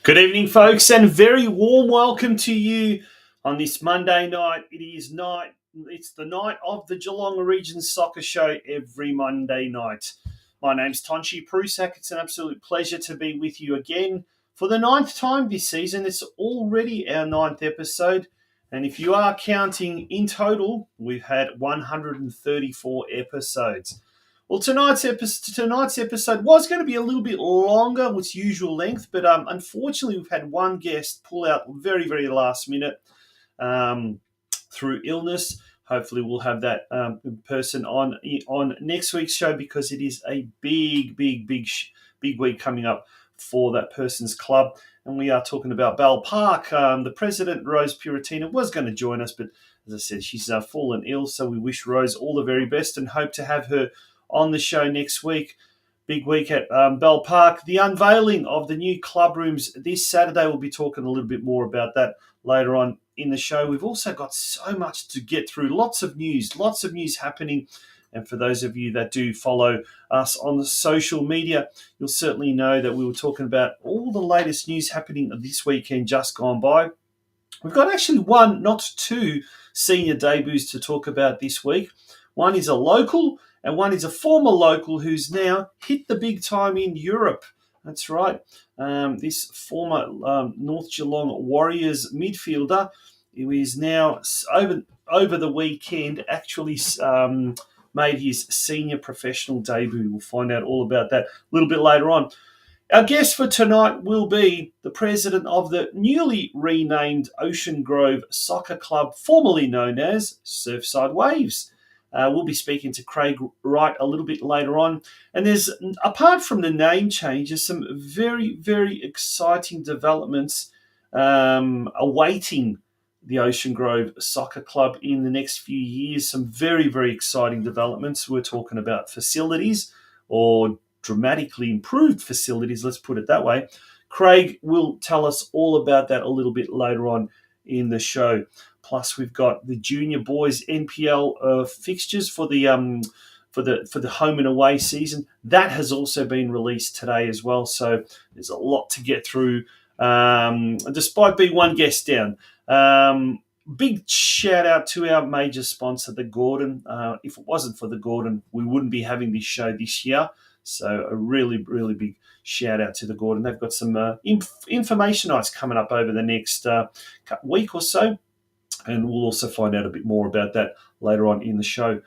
Good evening, folks, and very warm welcome to you on this Monday night. It's the night of the Geelong Region Soccer Show every Monday night. My name's Tonchi Prusak. It's an absolute pleasure to be with you again for the ninth time this season. It's already our ninth episode, and if you are counting in total, we've had 134 episodes. Well, tonight's episode was going to be a little bit longer with its usual length, but unfortunately we've had one guest pull out very, very last minute through illness. Hopefully we'll have that person on next week's show because it is a big week coming up for that person's club. And we are talking about Bell Park. The president, Rose Puratina, was going to join us, but as I said, she's fallen ill, so we wish Rose all the very best and hope to have her on the show next week. Big week at Bell Park. The unveiling of the new club rooms this Saturday. We'll be talking a little bit more about that later on in the show. We've also got so much to get through. Lots of news happening. And for those of you that do follow us on the social media, you'll certainly know that we were talking about all the latest news happening this weekend just gone by. We've got actually one, not two, senior debuts to talk about this week. One is a local, and one is a former local who's now hit the big time in Europe. That's right. This former North Geelong Warriors midfielder, who is now over the weekend actually made his senior professional debut. We'll find out all about that a little bit later on. Our guest for tonight will be the president of the newly renamed Ocean Grove Soccer Club, formerly known as Surfside Waves. We'll be speaking to Craig Wright a little bit later on. And there's, apart from the name changes, some very, very exciting developments awaiting the Ocean Grove Soccer Club in the next few years. Some very, very exciting developments. We're talking about facilities, or dramatically improved facilities, let's put it that way. Craig will tell us all about that a little bit later on in the show. Plus, we've got the junior boys NPL fixtures for the home and away season. That has also been released today as well. So there's a lot to get through, despite being one guest down. Big shout out to our major sponsor, the Gordon. If it wasn't for the Gordon, we wouldn't be having this show this year. So a really, really big shout out to the Gordon. They've got some information nights coming up over the next week or so. And we'll also find out a bit more about that later on in the show.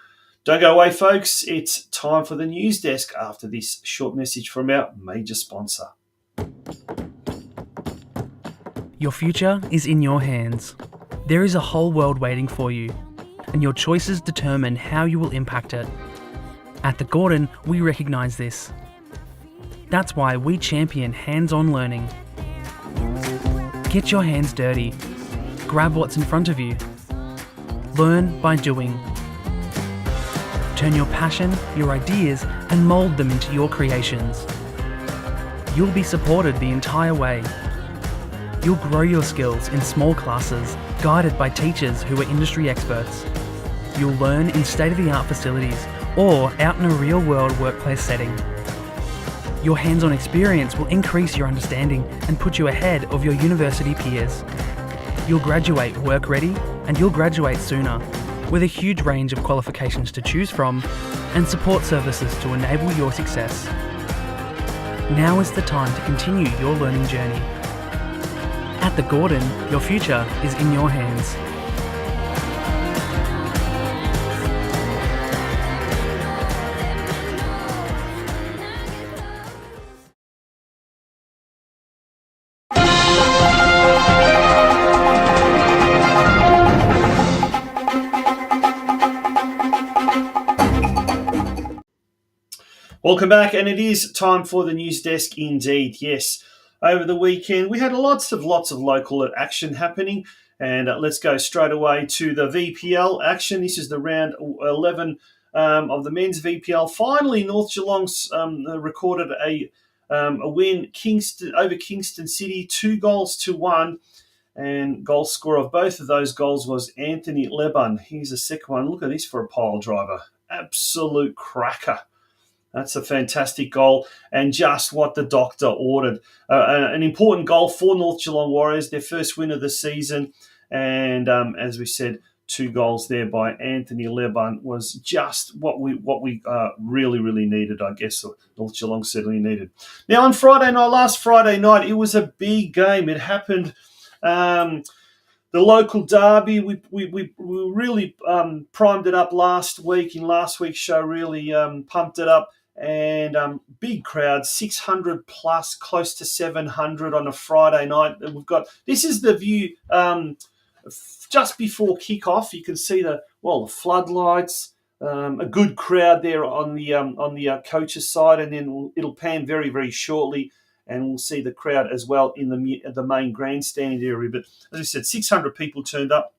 Don't go away, folks. It's time for the news desk after this short message from our major sponsor. Your future is in your hands. There is a whole world waiting for you, and your choices determine how you will impact it. At the Gordon, we recognise this. That's why we champion hands-on learning. Get your hands dirty. Grab what's in front of you. Learn by doing. Turn your passion, your ideas, and mould them into your creations. You'll be supported the entire way. You'll grow your skills in small classes, guided by teachers who are industry experts. You'll learn in state-of-the-art facilities or out in a real-world workplace setting. Your hands-on experience will increase your understanding and put you ahead of your university peers. You'll graduate work ready, and you'll graduate sooner, with a huge range of qualifications to choose from and support services to enable your success. Now is the time to continue your learning journey. At the Gordon, your future is in your hands. Welcome back, and it is time for the news desk indeed. Yes, over the weekend we had lots of local action happening, and let's go straight away to the VPL action. This is the round 11 of the men's VPL. Finally, North Geelong's recorded a win over Kingston City, 2-1, and goal scorer of both of those goals was Anthony Leban. Here's a second one. Look at this for a pile driver. Absolute cracker. That's a fantastic goal and just what the doctor ordered. An important goal for North Geelong Warriors, their first win of the season. And as we said, 2 goals there by Anthony Leban was just what we really, really needed, I guess, or North Geelong certainly needed. Now, on last Friday night, it was a big game. It happened... the local derby, we really primed it up last week. In last week's show, really pumped it up. And big crowd, 600 plus, close to 700 on a Friday night. And this is the view just before kickoff. You can see the floodlights, a good crowd there on the coach's side, and then it'll pan very, very shortly. And we'll see the crowd as well in the main grandstand area. But as I said, 600 people turned up.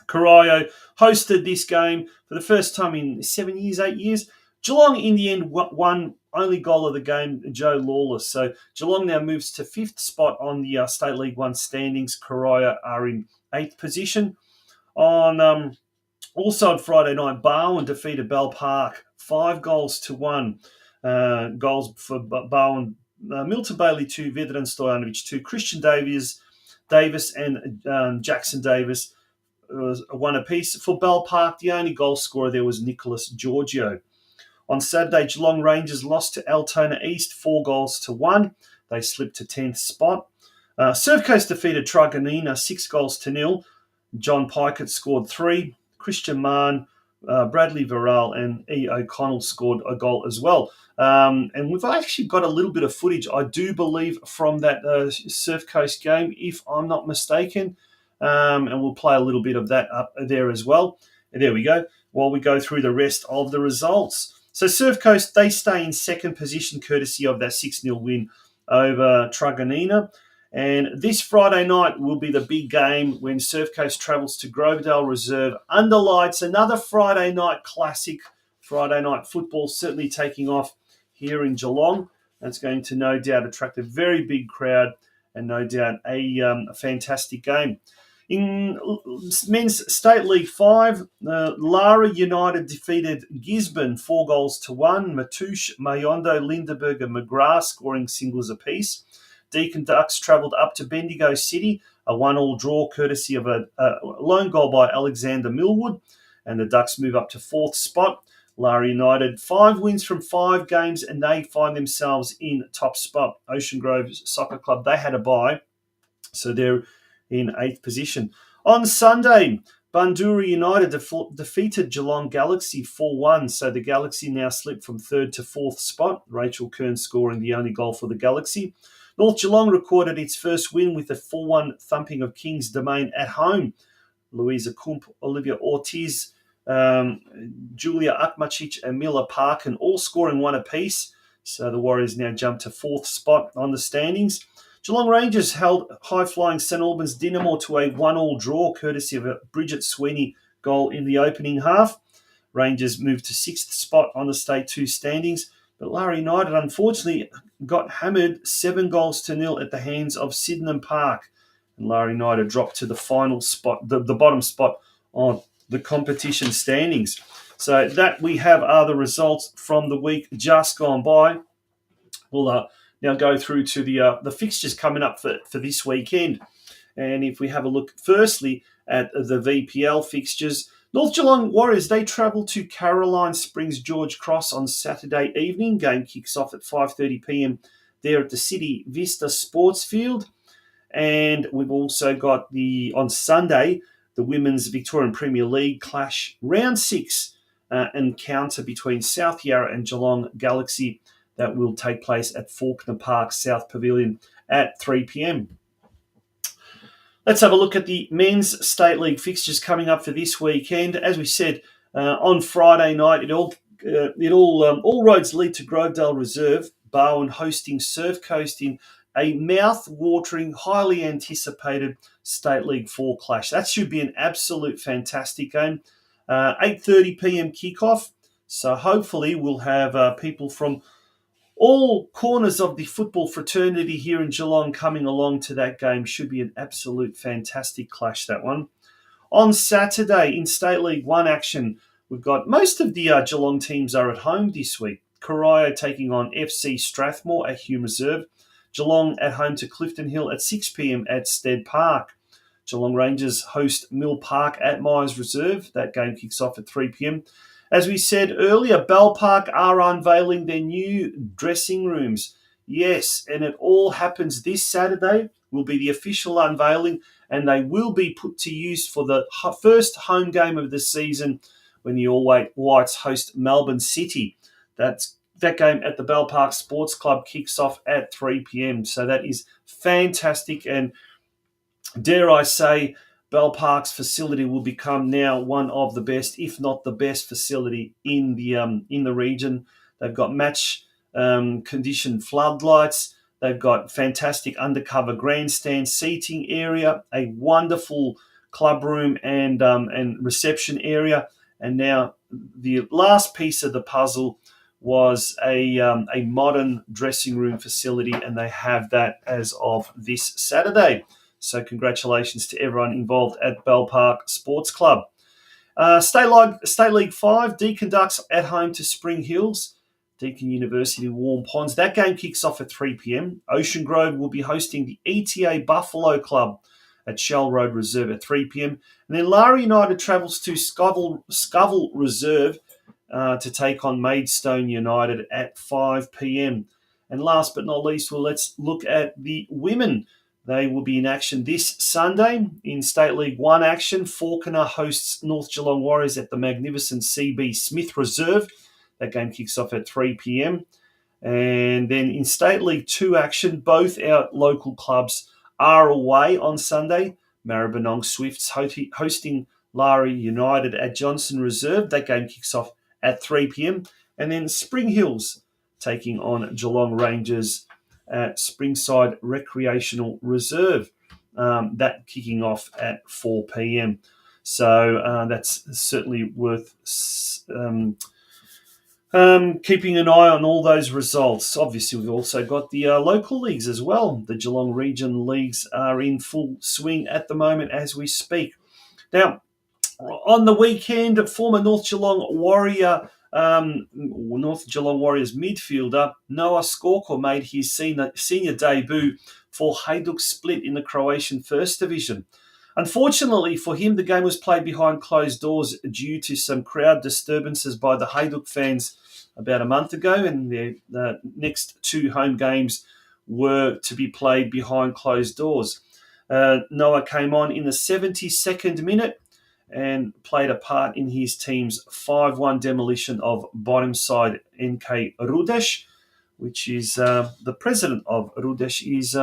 Corio hosted this game for the first time in 8 years. Geelong, in the end, won only goal of the game, Joe Lawless. So Geelong now moves to 5th spot on the State League 1 standings. Corio are in 8th position. Also on Friday night, Barwon defeated Bell Park 5-1. Goals for Barwon. Milton Bailey 2, Vedran Stojanovic 2, Christian Davis and Jackson Davis was 1 apiece. For Bell Park, the only goal scorer there was Nicholas Giorgio. On Saturday, Geelong Rangers lost to Altona East 4-1. They slipped to 10th spot. Surf Coast defeated Truganina 6-0. John Pikett scored 3. Christian Mann, Bradley Varel and E. O'Connell scored a goal as well. And we've actually got a little bit of footage, I do believe, from that Surf Coast game, if I'm not mistaken. And we'll play a little bit of that up there as well. And there we go, while we go through the rest of the results. So Surf Coast, they stay in 2nd position courtesy of that 6-0 win over Truganina. And this Friday night will be the big game when Surf Coast travels to Grovedale Reserve under lights. Another Friday night classic, Friday night football certainly taking off here in Geelong. That's going to no doubt attract a very big crowd and no doubt a fantastic game. In Men's State League 5, Lara United defeated Gisborne 4-1. Matouche, Mayondo, Lindenberg and McGrath scoring singles apiece. Deakin Ducks travelled up to Bendigo City, a 1-1 draw courtesy of a lone goal by Alexander Millwood. And the Ducks move up to 4th spot. Lara United, 5 wins from 5 games, and they find themselves in top spot. Ocean Grove Soccer Club, they had a bye, so they're in 8th position. On Sunday, Bundoora United defeated Geelong Galaxy 4-1, so the Galaxy now slipped from 3rd to 4th spot. Rachel Kern scoring the only goal for the Galaxy. North Geelong recorded its first win with a 4-1 thumping of Kings Domain at home. Louisa Kump, Olivia Ortiz, Julia Akmacic and Mila Parkin all scoring 1 apiece. So the Warriors now jump to 4th spot on the standings. Geelong Rangers held high-flying St Albans Dinamo to a 1-1 draw courtesy of a Bridget Sweeney goal in the opening half. Rangers moved to 6th spot on the State 2 standings. But Lara United, unfortunately, got hammered 7-0 at the hands of Sydenham Park. And Lara United dropped to the final spot, the bottom spot on the competition standings. So that we have are the results from the week just gone by. We'll now go through to the fixtures coming up for this weekend. And if we have a look firstly at the VPL fixtures, North Geelong Warriors, they travel to Caroline Springs George Cross on Saturday evening. Game kicks off at 5:30 p.m. there at the City Vista Sports Field. And we've also got on Sunday, the Women's Victorian Premier League clash round 6 encounter between South Yarra and Geelong Galaxy that will take place at Faulkner Park South Pavilion at 3 p.m. Let's have a look at the Men's State League fixtures coming up for this weekend. As we said, on Friday night, all roads lead to Grovedale Reserve, Barwon hosting Surf Coast in a mouth-watering, highly anticipated State League 4 clash. That should be an absolute fantastic game. 8:30 p.m. kickoff. So hopefully we'll have people from all corners of the football fraternity here in Geelong coming along to that game. Should be an absolute fantastic clash, that one. On Saturday in State League 1 action, we've got most of the Geelong teams are at home this week. Corio taking on FC Strathmore at Hume Reserve. Geelong at home to Clifton Hill at 6 p.m. at Stead Park. Geelong Rangers host Mill Park at Myers Reserve. That game kicks off at 3 p.m. As we said earlier, Bell Park are unveiling their new dressing rooms. Yes, and it all happens this Saturday. Will be the official unveiling, and they will be put to use for the first home game of the season when the All Whites host Melbourne City. That game at the Bell Park Sports Club kicks off at 3 p.m. So that is fantastic, and dare I say, Bell Park's facility will become now one of the best, if not the best, facility in the region. They've got match conditioned floodlights. They've got fantastic undercover grandstand seating area, a wonderful club room and reception area. And now the last piece of the puzzle was a modern dressing room facility, and they have that as of this Saturday. So congratulations to everyone involved at Bell Park Sports Club. State League 5, Deakin Ducks at home to Spring Hills. Deakin University Warm Ponds. That game kicks off at 3 p.m. Ocean Grove will be hosting the ETA Buffalo Club at Shell Road Reserve at 3 p.m. And then Lara United travels to Scoville Reserve to take on Maidstone United at 5 p.m. And last but not least, let's look at the women. They will be in action this Sunday in State League 1 action. Falconer hosts North Geelong Warriors at the magnificent CB Smith Reserve. That game kicks off at 3 p.m. And then in State League 2 action, both our local clubs are away on Sunday. Maribyrnong Swifts hosting Lara United at Johnson Reserve. That game kicks off at 3 p.m. And then Spring Hills taking on Geelong Rangers at Springside Recreational Reserve. That kicking off at 4 p.m. So that's certainly worth keeping an eye on all those results. Obviously, we've also got the local leagues as well. The Geelong Region leagues are in full swing at the moment as we speak. Now, on the weekend, former North Geelong Warriors midfielder Noa Skoko made his senior debut for Hajduk Split in the Croatian First Division. Unfortunately for him, the game was played behind closed doors due to some crowd disturbances by the Hajduk fans about a month ago, and the next two home games were to be played behind closed doors. Noah came on in the 72nd minute and played a part in his team's 5-1 demolition of bottom side NK Rudeš, which is the president of Rudeš is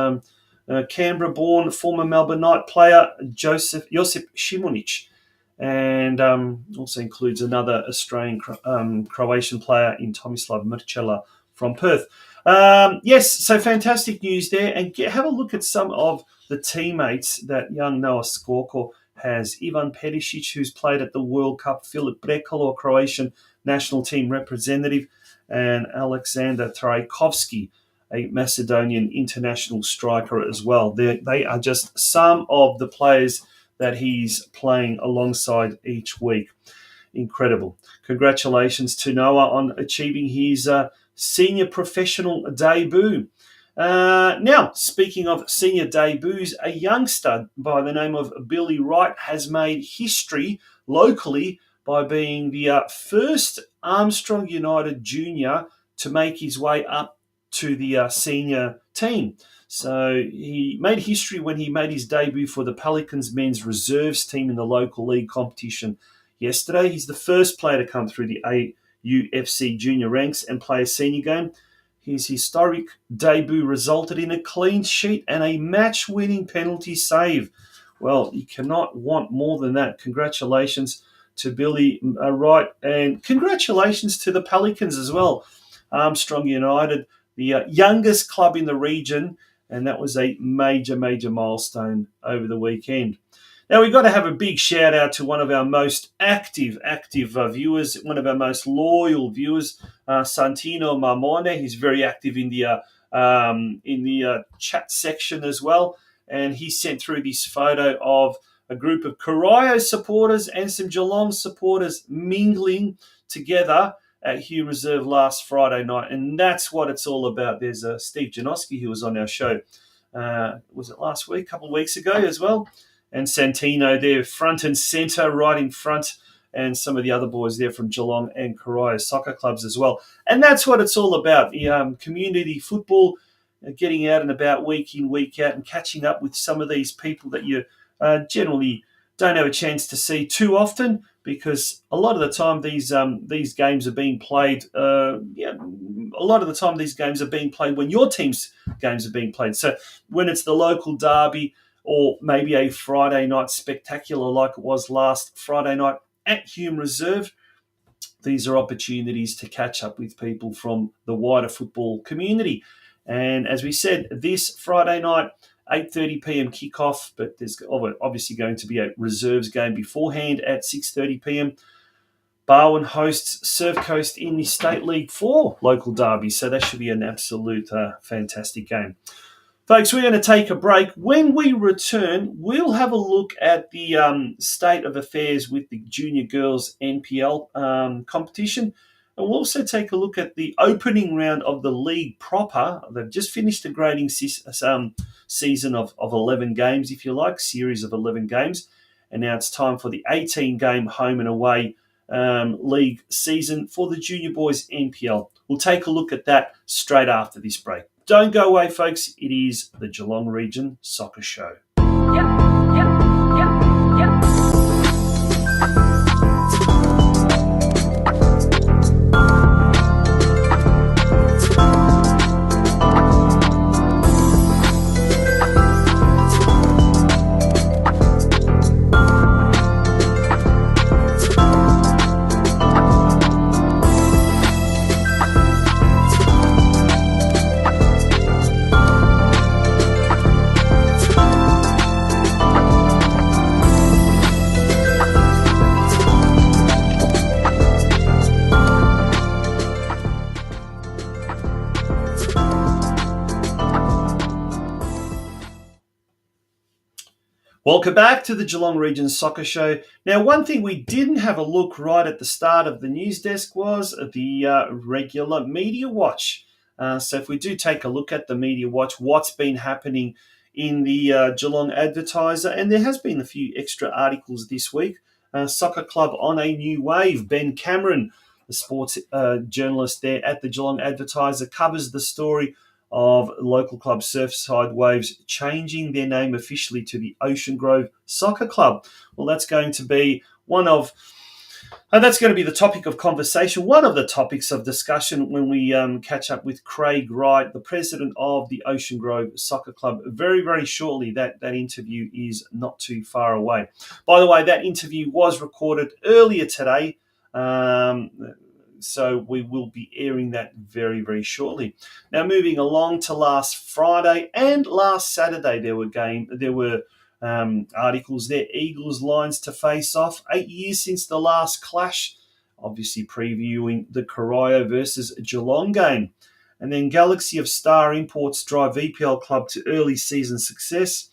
Canberra-born former Melbourne Knight player Josip Šimunić, and also includes another Australian Croatian player in Tomislav Mrčela from Perth. Yes, so fantastic news there, and have a look at some of the teammates that young Noa Skoko has. Ivan Perisic, who's played at the World Cup, Filip Brekalo, Croatian national team representative, and Alexander Trajkovski, a Macedonian international striker as well. They are just some of the players that he's playing alongside each week. Incredible. Congratulations to Noah on achieving his senior professional debut. Now, speaking of senior debuts, a youngster by the name of Billy Wright has made history locally by being the first Armstrong United junior to make his way up to the senior team. So he made history when he made his debut for the Pelicans men's reserves team in the local league competition yesterday. He's the first player to come through the AUFC junior ranks and play a senior game. His historic debut resulted in a clean sheet and a match-winning penalty save. Well, you cannot want more than that. Congratulations to Billy Wright, and congratulations to the Pelicans as well. Armstrong United, the youngest club in the region, and that was a major, major milestone over the weekend. Now, we've got to have a big shout out to one of our most active viewers, one of our most loyal viewers, Santino Marmone. He's very active in the chat section as well, and he sent through this photo of a group of Corio supporters and some Geelong supporters mingling together at Hume Reserve last Friday night, and that's what it's all about. There's Steve Janoski, who was on our show, was it last week, a couple of weeks ago as well, and Santino there, front and centre, right in front, and some of the other boys there from Geelong and Corio soccer clubs as well. And that's what it's all about, the community football, getting out and about week in, week out, and catching up with some of these people that you generally don't have a chance to see too often, because a lot of the time these games are being played. A lot of the time these games are being played when your team's games are being played. So when it's the local derby or maybe a Friday night spectacular like it was last Friday night at Hume Reserve, these are opportunities to catch up with people from the wider football community. And as we said, this Friday night, 8:30 p.m. kickoff, but there's obviously going to be a reserves game beforehand at 6:30 p.m. Barwon hosts Surf Coast in the State League 4 local derby, so that should be an absolute fantastic game. Folks, we're going to take a break. When we return, we'll have a look at the state of affairs with the Junior Girls NPL competition. And we'll also take a look at the opening round of the league proper. They've just finished a grading season of 11 games, if you like, series of 11 games. And now it's time for the 18-game home and away league season for the Junior Boys NPL. We'll take a look at that straight after this break. Don't go away, folks. It is the Geelong Region Soccer Show. Welcome back to the Geelong Region Soccer Show. Now, one thing we didn't have a look right at the start of the news desk was the regular media watch. So if we do take a look at the media watch, what's been happening in the Geelong Advertiser, and there has been a few extra articles this week. Soccer Club on a new wave. Ben Cameron, the sports journalist there at the Geelong Advertiser, covers the story of local club Surfside Waves changing their name officially to the Ocean Grove Soccer Club. Well, that's going to be that's going to be the topic of conversation, one of the topics of discussion when we catch up with Craig Wright, the president of the Ocean Grove Soccer Club, very, very shortly. That interview is not too far away. By the way, that interview was recorded earlier today, so we will be airing that very, very shortly. Now, moving along to last Friday and last Saturday, there were articles there. Eagles Lions to face off. 8 years since the last clash, obviously previewing the Corio versus Geelong game. And then Galaxy of Star Imports drive VPL club to early season success.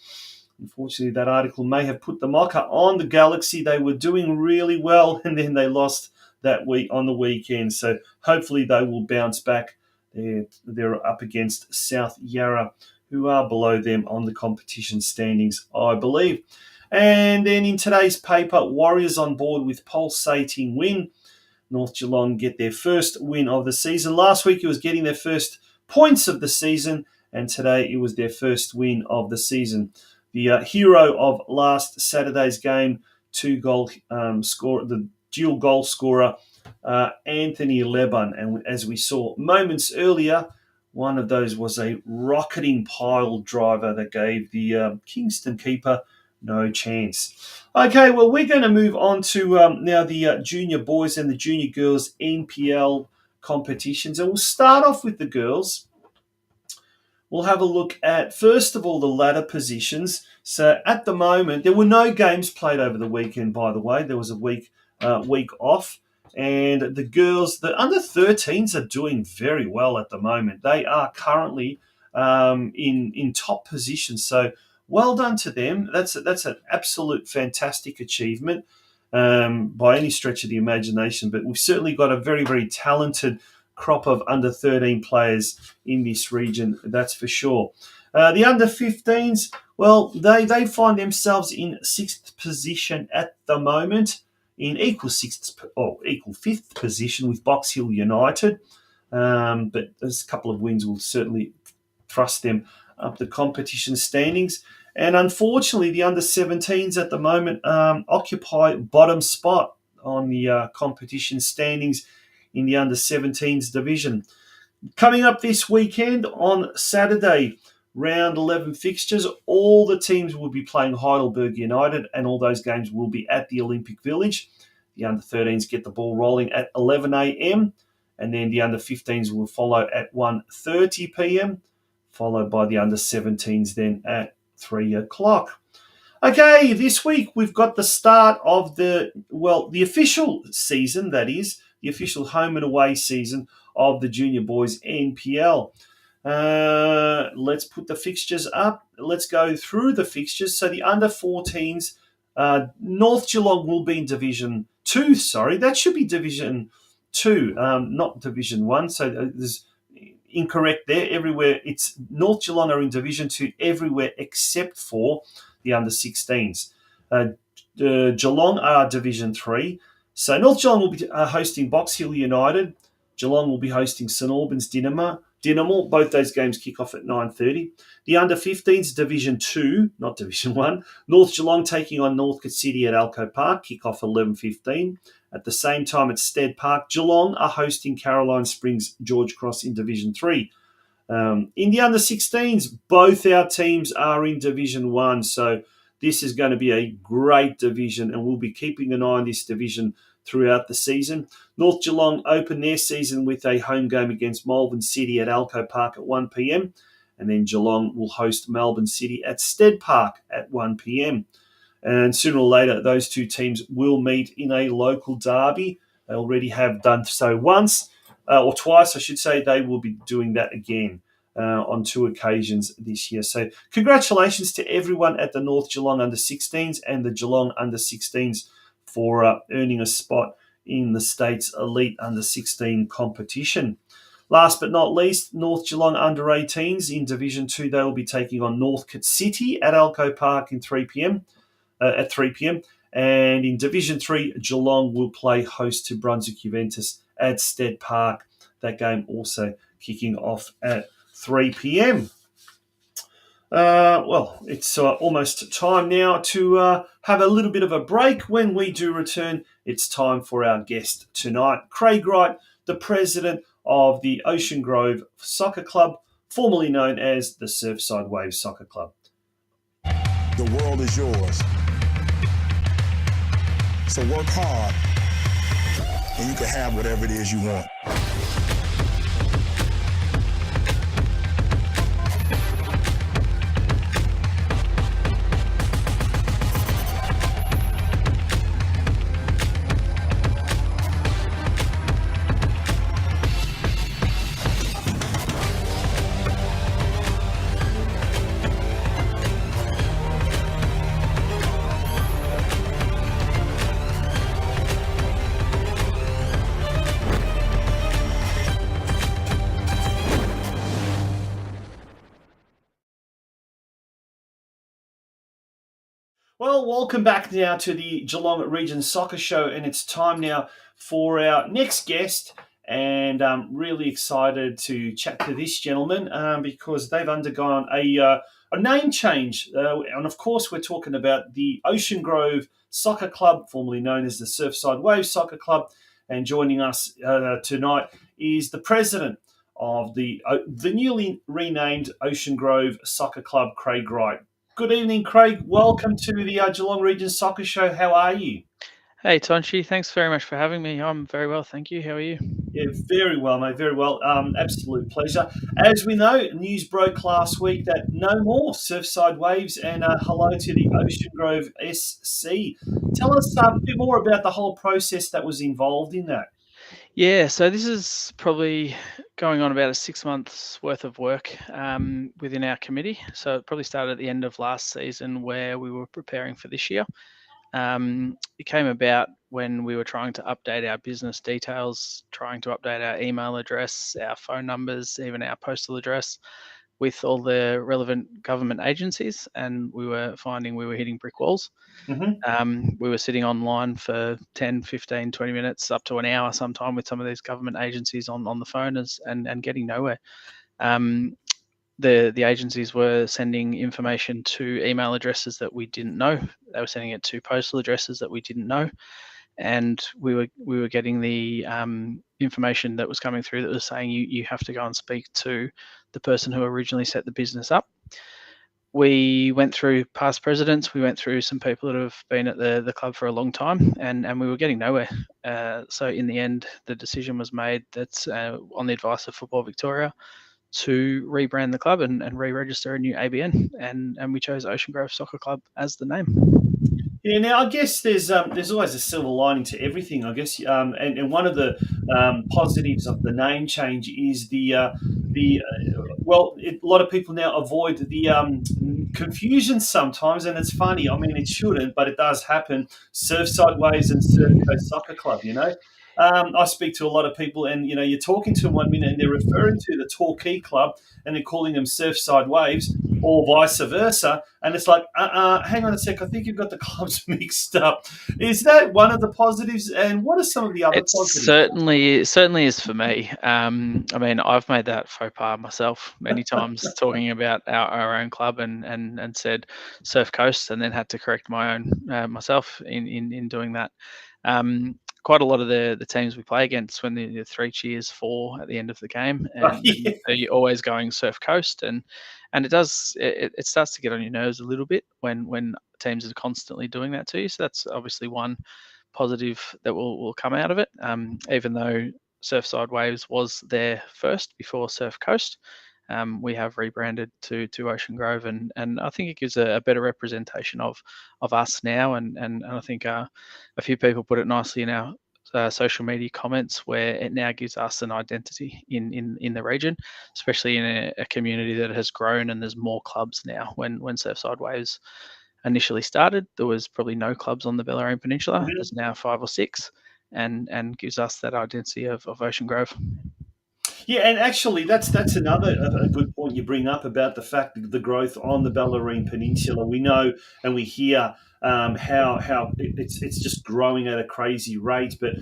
Unfortunately, that article may have put the mocker on the Galaxy. They were doing really well, and then they lost that week on the weekend. So hopefully they will bounce back. They're up against South Yarra, who are below them on the competition standings, I believe. And then in today's paper, Warriors on board with pulsating win. North Geelong get their first win of the season. Last week it was getting their first points of the season, and today it was their first win of the season. The hero of last Saturday's game, the dual goal scorer, Anthony Leban. And as we saw moments earlier, one of those was a rocketing pile driver that gave the Kingston keeper no chance. Okay, well, we're going to move on to now the junior boys and the junior girls NPL competitions. And we'll start off with the girls. We'll have a look at, first of all, the ladder positions. So at the moment, there were no games played over the weekend, by the way. There was a week off. And the girls, the under-13s are doing very well at the moment. They are currently in top position. So well done to them. That's an absolute fantastic achievement. by any stretch of the imagination, but we've certainly got a very, very talented crop of under 13 players in this region, that's for sure. The under 15s, well, they find themselves in sixth position at the moment, in equal fifth position with Box Hill United. But there's a couple of wins will certainly thrust them up the competition standings. And unfortunately, the under 17s at the moment occupy bottom spot on the competition standings in the under 17s division. Coming up this weekend on Saturday, round 11 fixtures, all the teams will be playing Heidelberg United, and all those games will be at the Olympic Village. The under 13s get the ball rolling at 11 a.m, and then the under 15s will follow at 1:30 p.m, followed by the under 17s then at 3 o'clock. Okay, this week we've got the start of the official season, that is, the official home and away season of the Junior Boys NPL. Let's put the fixtures up. Let's go through the fixtures. So the under 14s, North Geelong will be in Division 2. Sorry, that should be Division 2, not Division 1. So there's incorrect there. Everywhere it's North Geelong are in Division 2 everywhere except for the under 16s. Geelong are Division 3. So North Geelong will be hosting Box Hill United. Geelong will be hosting St Albans Dynamo. Both those games kick off at 9:30. The under 15s Division 2, not Division 1. North Geelong taking on Northcote City at Alco Park, kick off 11:15. At the same time at Stead Park, Geelong are hosting Caroline Springs George Cross in Division 3. In the under 16s, both our teams are in Division 1, so this is going to be a great division, and we'll be keeping an eye on this division throughout the season. North Geelong open their season with a home game against Melbourne City at Alco Park at 1 p.m, and then Geelong will host Melbourne City at Stead Park at 1 p.m. And sooner or later, those two teams will meet in a local derby. They already have done so once, or twice, I should say. They will be doing that again on 2 occasions this year. So congratulations to everyone at the North Geelong under-16s and the Geelong under-16s for earning a spot in the state's elite under-16 competition. Last but not least, North Geelong under-18s in Division 2. They will be taking on Northcote City at Alco Park at 3 p.m. And in Division 3, Geelong will play host to Brunswick Juventus at Stead Park. That game also kicking off at 3 p.m. It's almost time now to have a little bit of a break. When we do return, it's time for our guest tonight, Craig Wright, the president of the Ocean Grove Soccer Club, formerly known as the Surfside Waves Soccer Club. The world is yours. So work hard, and you can have whatever it is you want. Well, welcome back now to the Geelong Region Soccer Show, and it's time now for our next guest. And I'm really excited to chat to this gentleman because they've undergone a name change. And of course, we're talking about the Ocean Grove Soccer Club, formerly known as the Surfside Waves Soccer Club. And joining us tonight is the president of the newly renamed Ocean Grove Soccer Club, Craig Wright. Good evening, Craig. Welcome to the Geelong Region Soccer Show. How are you? Hey, Tonchi. Thanks very much for having me. I'm very well, thank you. How are you? Yeah, very well, mate. Very well. Absolute pleasure. As we know, news broke last week that no more Surfside Waves, and hello to the Ocean Grove SC. Tell us a bit more about the whole process that was involved in that. Yeah, so this is probably going on about a 6 months worth of work within our committee. So it probably started at the end of last season where we were preparing for this year. It came about when we were trying to update our business details, trying to update our email address, our phone numbers, even our postal address with all the relevant government agencies, and we were finding we were hitting brick walls. We were sitting online for 10, 15, 20 minutes, up to an hour sometime with some of these government agencies on the phone and getting nowhere. The agencies were sending information to email addresses that we didn't know. They were sending it to postal addresses that we didn't know, and we were getting the information that was coming through that was saying you have to go and speak to the person who originally set the business up. We went through past presidents. We went through some people that have been at the club for a long time, and we were getting nowhere. So in the end, the decision was made that on the advice of Football Victoria, to rebrand the club and re-register a new ABN, and we chose Ocean Grove Soccer Club as the name. Yeah, now I guess there's always a silver lining to everything. I guess, and one of the positives of the name change is a lot of people now avoid the confusion sometimes, and it's funny. I mean, it shouldn't, but it does happen. Surfside Waves and Surf Coast Soccer Club, I speak to a lot of people, and you're talking to them one minute, and they're referring to the Torquay Club, and they're calling them Surfside Waves, or vice versa. And it's like, hang on a sec, I think you've got the clubs mixed up. Is that one of the positives? And what are some of the other positives? Certainly is for me. I mean, I've made that faux pas myself many times, talking about our own club and said Surf Coast, and then had to correct my own myself in doing that. Quite a lot of the teams we play against, when the 3 cheers 4 at the end of the game, and you're always going Surf Coast, and it starts to get on your nerves a little bit when teams are constantly doing that to you. So that's obviously one positive that will come out of it. Even though Surfside Waves was there first before Surf Coast, we have rebranded to Ocean Grove, and I think it gives a better representation of us now, and I think a few people put it nicely in our social media comments, where it now gives us an identity in the region, especially in a community that has grown, and there's more clubs now. When Surfside Waves initially started, there was probably no clubs on the Bellarine Peninsula. Mm-hmm. There's now 5 or 6, and gives us that identity of Ocean Grove. Yeah, and actually, that's another a good point you bring up about the fact that the growth on the Bellarine Peninsula. We know and we hear how it's just growing at a crazy rate. But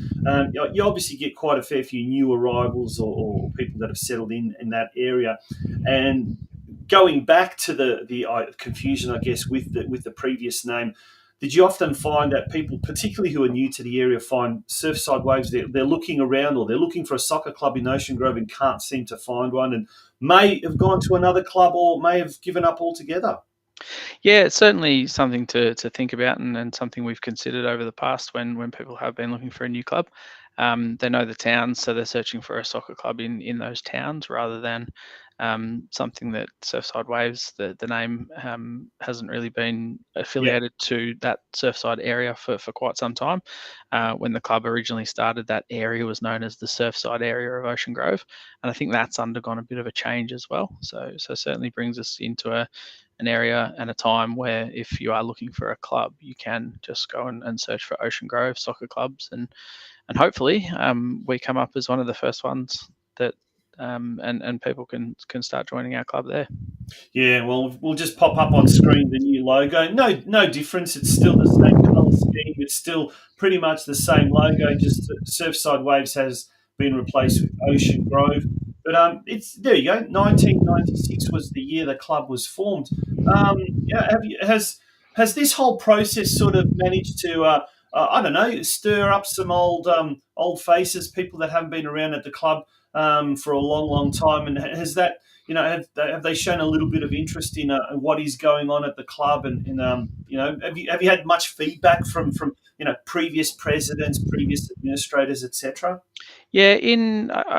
you obviously get quite a fair few new arrivals or people that have settled in that area. And going back to the confusion, I guess, with the previous name. Did you often find that people, particularly who are new to the area, find Surfside Waves, they're looking around, or they're looking for a soccer club in Ocean Grove and can't seem to find one, and may have gone to another club or may have given up altogether? Yeah, it's certainly something to think about, and something we've considered over the past when people have been looking for a new club. They know the towns, so they're searching for a soccer club in those towns, rather than something that Surfside Waves, the name hasn't really been affiliated to that Surfside area for quite some time. When the club originally started, that area was known as the Surfside area of Ocean Grove, and I think that's undergone a bit of a change as well. So certainly brings us into an area and a time where, if you are looking for a club, you can just go and search for Ocean Grove soccer clubs, and hopefully we come up as one of the first ones that and people can start joining our club there. Yeah, well, we'll just pop up on screen the new logo. No difference. It's still the same colour scheme. It's still pretty much the same logo. Just Surfside Waves has been replaced with Ocean Grove. But it's there. You go. 1996 was the year the club was formed. Has this whole process sort of managed to I don't know, stir up some old faces, people that haven't been around at the club for a long time, and has that have they shown a little bit of interest in what is going on at the club, and have you had much feedback from previous presidents, previous administrators, etc.? Yeah,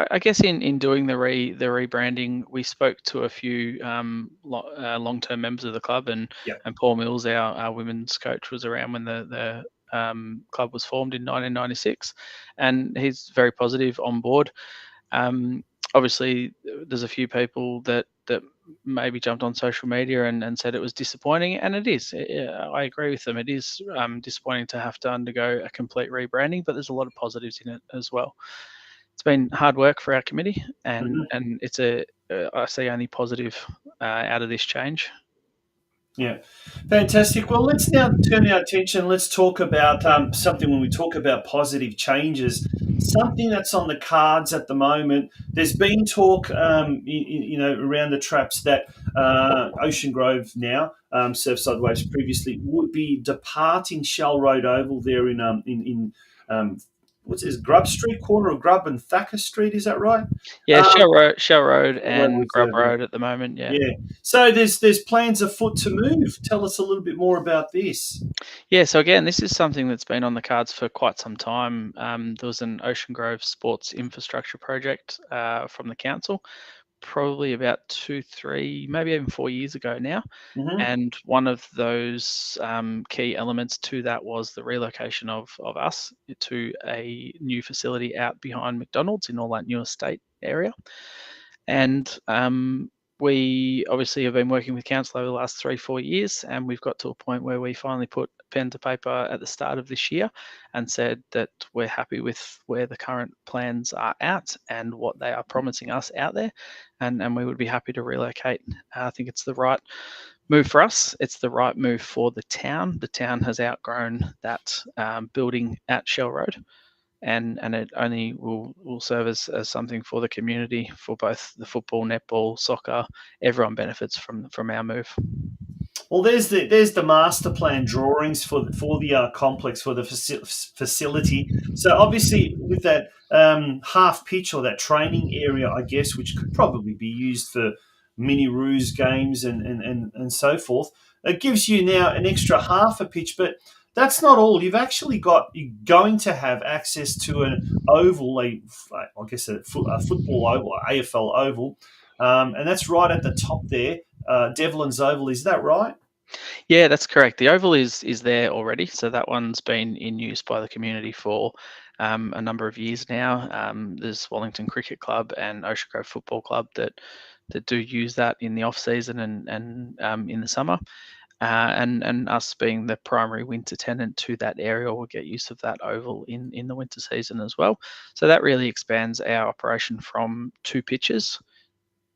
I guess in doing the rebranding, we spoke to a few long-term members of the club, and Paul Mills, our women's coach, was around when the club was formed in 1996, and he's very positive on board. Obviously, there's a few people that maybe jumped on social media and said it was disappointing, and it is. I agree with them. It is disappointing to have to undergo a complete rebranding, but there's a lot of positives in it as well. It's been hard work for our committee, and it's I see only positive out of this change. Yeah, fantastic. Well, let's now turn our attention. Let's talk about something when we talk about positive changes. Something that's on the cards at the moment. There's been talk, around the traps that Ocean Grove now, Surfside Waves previously, would be departing Shell Road Oval there in what's this, Grub Street, corner of Grub and Thacker Street. Is that right? Yeah, Um, Shell Road and Grub Reserve, yeah. Road at the moment. Yeah. Yeah. So there's plans afoot to move. Tell us a little bit more about this. Yeah, so again, this is something that's been on the cards for quite some time. There was an Ocean Grove sports infrastructure project from the council, probably about 2, 3, maybe even 4 years ago now. Mm-hmm. And one of those key elements to that was the relocation of us to a new facility out behind McDonald's in all that new estate area. And we obviously have been working with council over the last 3, 4 years, and we've got to a point where we finally put pen to paper at the start of this year and said that we're happy with where the current plans are at and what they are promising us out there, and we would be happy to relocate. I think it's the right move for us. It's the right move for the town. The town has outgrown that building at Shell Road, and it only will serve as something for the community, for both the football, netball, soccer. Everyone benefits from our move. Well, there's the master plan drawings for the complex, for the facility. So obviously with that half pitch or that training area, I guess, which could probably be used for mini ruse games and so forth, it gives you now an extra half a pitch, but that's not all. You're going to have access to an oval, I guess a football oval, AFL oval, and that's right at the top there, Devlin's Oval. Is that right? Yeah, that's correct. The oval is there already, so that one's been in use by the community for a number of years now. There's Wellington Cricket Club and Ocean Grove Football Club that do use that in the off season and in the summer. And us being the primary winter tenant to that area will get use of that oval in the winter season as well. So that really expands our operation from 2 pitches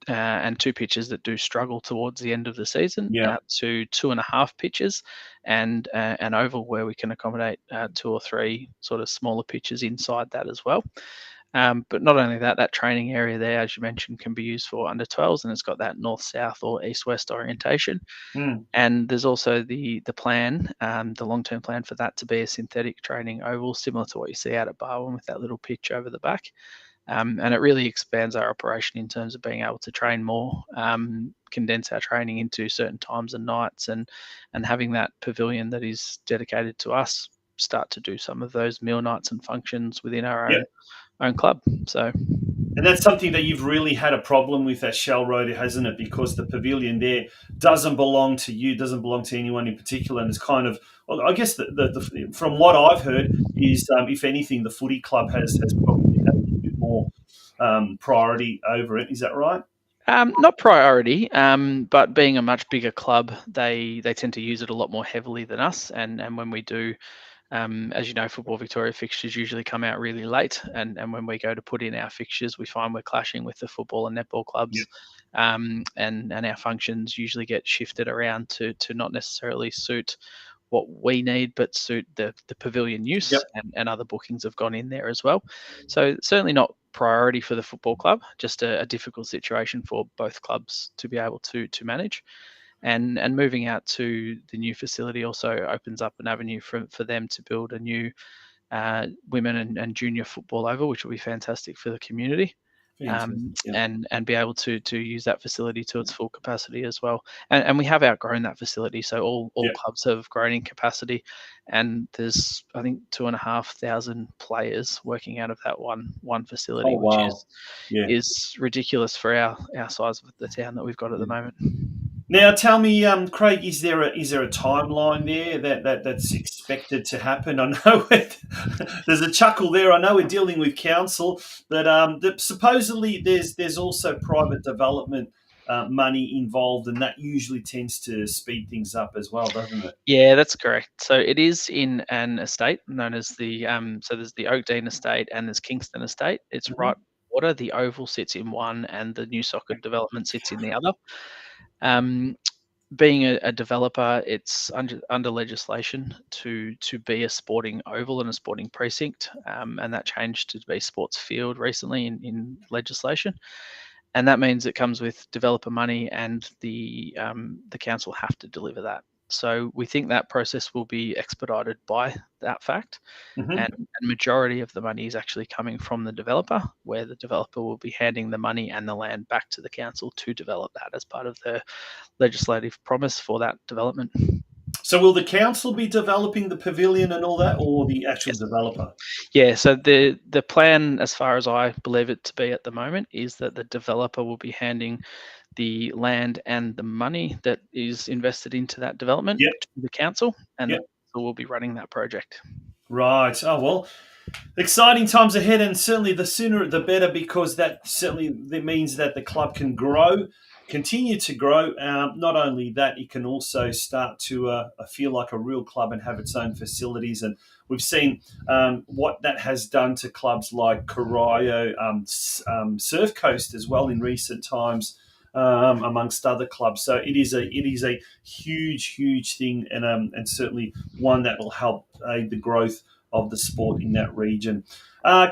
and 2 pitches that do struggle towards the end of the season, out to 2.5 pitches and an oval where we can accommodate 2 or 3 sort of smaller pitches inside that as well. But not only that, that training area there, as you mentioned, can be used for under 12s, and it's got that north-south or east-west orientation. And there's also the plan, the long-term plan for that to be a synthetic training oval, similar to what you see out at Barwon with that little pitch over the back. And it really expands our operation in terms of being able to train more, condense our training into certain times and nights, and having that pavilion that is dedicated to us start to do some of those meal nights and functions within our own club. So, and that's something that you've really had a problem with at Shell Road, hasn't it? Because the pavilion there doesn't belong to you, doesn't belong to anyone in particular, and it's kind of, well, I guess the from what I've heard is, if anything, the footy club has probably had a little bit more priority over it. Is that right? Not priority, but being a much bigger club, they tend to use it a lot more heavily than us. And when we do, as you know, Football Victoria fixtures usually come out really late, and when we go to put in our fixtures, we find we're clashing with the football and netball clubs, and our functions usually get shifted around to not necessarily suit what we need, but suit the pavilion use, and other bookings have gone in there as well. So certainly not priority for the football club, just a difficult situation for both clubs to be able to manage. And moving out to the new facility also opens up an avenue for them to build a new women and junior football oval, which will be fantastic for the community. And be able to use that facility to its full capacity as well. And we have outgrown that facility, so all clubs have grown in capacity, and there's, I think, 2,500 players working out of that one facility, which is ridiculous for our size of the town that we've got at the moment. Now, tell me, Craig, is there a timeline there that's expected to happen? I know there's a chuckle there. I know we're dealing with council, but that supposedly there's also private development money involved, and that usually tends to speed things up as well, doesn't it? Yeah, that's correct. So it is in an estate known as the so there's the Oakdean estate and there's Kingston estate. It's Mhm. right water. The Oval sits in one, and the new soccer development sits in the other. Um, Being a developer, it's under legislation to be a sporting oval and a sporting precinct, and that changed to be sports field recently in legislation, and that means it comes with developer money, and the council have to deliver that. So we think that process will be expedited by that fact, Mhm. and majority of the money is actually coming from the developer, where the developer will be handing the money and the land back to the council to develop that as part of the legislative promise for that development. So will the council be developing the pavilion and all that, or the actual Yes. developer? Yeah, so the plan, as far as I believe it to be at the moment, is that the developer will be handing the land and the money that is invested into that development Yep. to the council, and the Yep. council will be running that project. Right. Oh well, exciting times ahead, and certainly the sooner the better, because that means that the club can grow, continue to grow. Not only that, it can also start to feel like a real club and have its own facilities. And we've seen what that has done to clubs like Corio, Surf Coast as well in recent times. Amongst other clubs, so it is a huge thing, and certainly one that will help aid the growth of the sport in that region.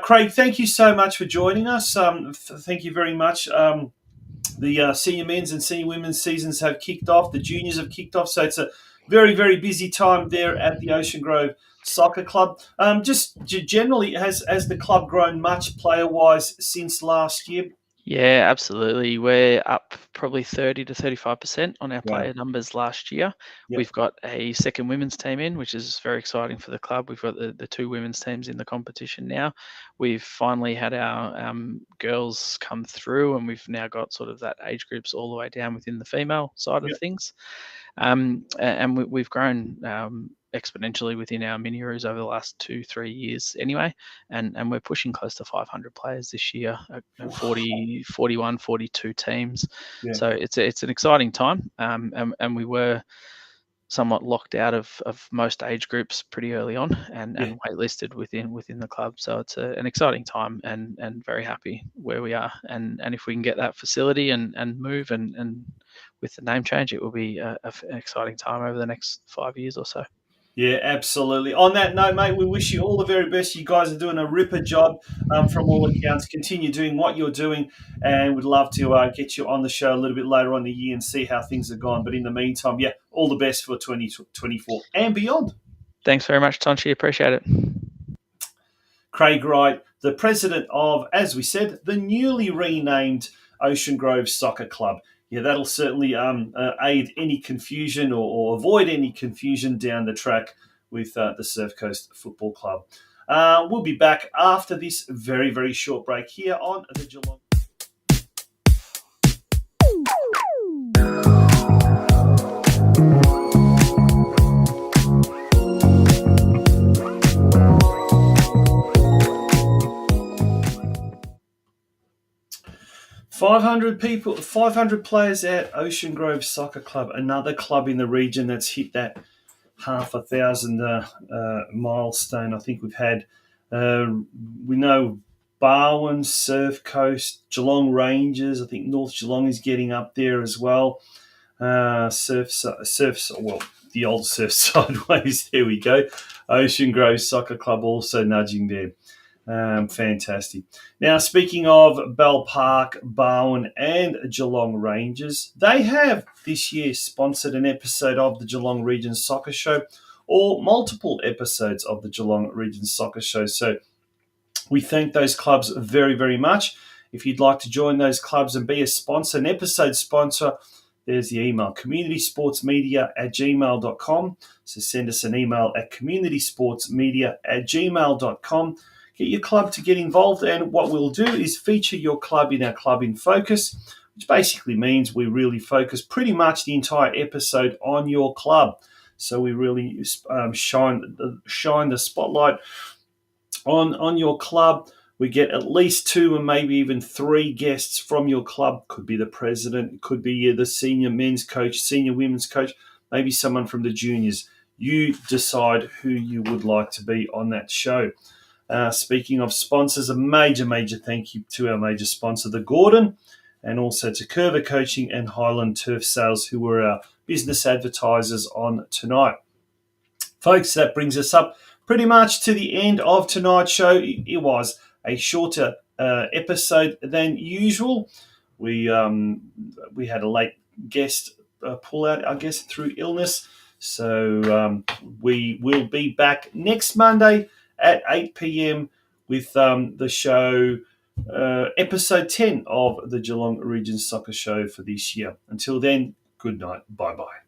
Craig, thank you so much for joining us. Thank you very much. The senior men's and senior women's seasons have kicked off. The juniors have kicked off. So it's a very busy time there at the Ocean Grove Soccer Club. Just generally, has the club grown much player-wise since last year? Yeah, absolutely. We're up probably 30 to 35% on our Wow. player numbers last year. Yep. We've got a second women's team in, which is very exciting for the club. We've got the two women's teams in the competition now. We've finally had our girls come through, and we've now got sort of that age groups all the way down within the female side of Yep. things. And we've grown exponentially within our mini Euros over the last 2-3 years anyway, and we're pushing close to 500 players this year, 41, 42 teams. Yeah. So it's an exciting time, and we were somewhat locked out of most age groups pretty early on, and Yeah. waitlisted within the club. So it's an exciting time, and very happy where we are. And if we can get that facility and move, and with the name change, it will be an exciting time over the next 5 years or so. Yeah, absolutely. On that note, mate, we wish you all the very best. You guys are doing a ripper job from all accounts. Continue doing what you're doing, and we'd love to get you on the show a little bit later on in the year and see how things are gone. But in the meantime, yeah, all the best for 2024 and beyond. Thanks very much, Tonchi. Appreciate it. Craig Wright, the president of, as we said, the newly renamed Ocean Grove Soccer Club. Yeah, that'll certainly aid any confusion or avoid any confusion down the track with the Surf Coast Football Club. We'll be back after this very short break here on the Geelong. 500 people, 500 players at Ocean Grove Soccer Club, another club in the region that's hit that 500,000 milestone. I think we've had, we know Barwon, Surf Coast, Geelong Rangers. I think North Geelong is getting up there as well. Well, the old Surf Sideways, there we go. Ocean Grove Soccer Club also nudging there. Fantastic. Now, speaking of Bell Park, Barwon and Geelong Rangers, they have this year sponsored an episode of the Geelong Region Soccer Show, or multiple episodes of the Geelong Region Soccer Show. So we thank those clubs very much. If you'd like to join those clubs and be a sponsor, an episode sponsor, there's the email, communitysportsmedia@gmail.com. So send us an email at communitysportsmedia@gmail.com. Get your club to get involved, and what we'll do is feature your club in our Club in Focus, which basically means we really focus pretty much the entire episode on your club. So we really shine the spotlight on your club. we get at least 2 and maybe even 3 guests from your club. Could be the president, it could be the senior men's coach, senior women's coach, maybe someone from the juniors. You decide who you would like to be on that show. Speaking of sponsors, a major thank you to our major sponsor, the Gordon, and also to Curva Coaching and Highland Turf Sales, who were our business advertisers on tonight. Folks, that brings us up pretty much to the end of tonight's show. It was a shorter episode than usual. We had a late guest pull out, I guess, through illness. So we will be back next Monday at 8 p.m. with the show, episode 10 of the Geelong Region Soccer Show for this year. Until then, good night. Bye-bye.